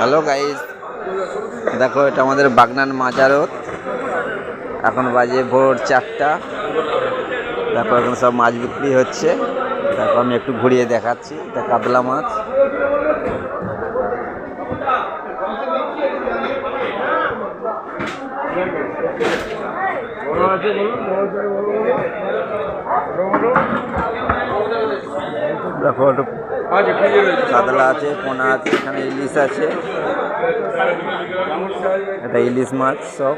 Hello guys, দেখো এটা আমাদের বাগনান মাজারত। এখন বাজে ভোর 4টা। দেখো এখন সব মাছ বিক্রি হচ্ছে। দেখো আমি একটু ঘুরিয়ে দেখাচ্ছি। এটা কাতলা মাছ। দেখো কাতলা আছে, পোনা আছে, এখানে ইলিশ আছে। এটা ইলিশ মাছ সব।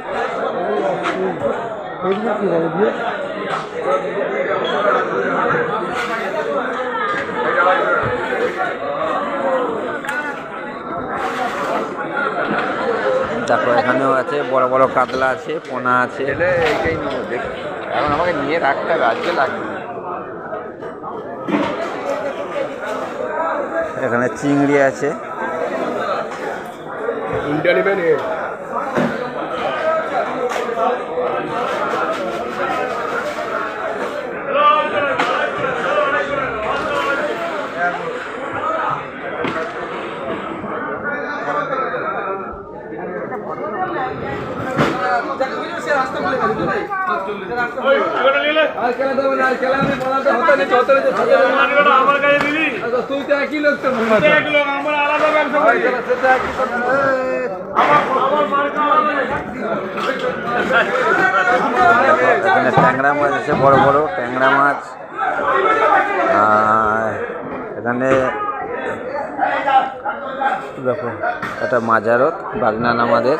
দেখো এখানেও আছে, বড় বড় কাতলা আছে, পোনা আছে। এখন আমাকে নিয়ে রাখতে হবে, আজকে লাগবে। এখানে চিংড়ি আছে। এখানে ট্যাংরা মাছ আছে, বড় বড় ট্যাংরা মাছ। এখানে দেখো এটা মাজারত বাগনান আমাদের।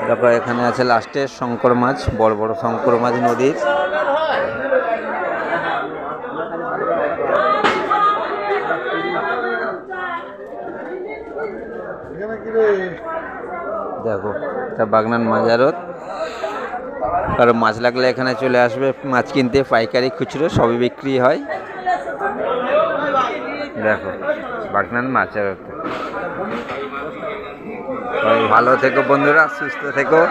দেখো এখানে আছে লাস্টে শঙ্কর মাছ, বড় বড় শঙ্কর মাছ নদীর। দেখো এটা বাগনান মাজারত। কারো মাছ লাগলে এখানে চলে আসবে মাছ কিনতে। পাইকারি খুচরো সবই বিক্রি হয়। দেখো বাগনান মাজারত। ভালো থেকো বন্ধুরা, সুস্থ থেকো।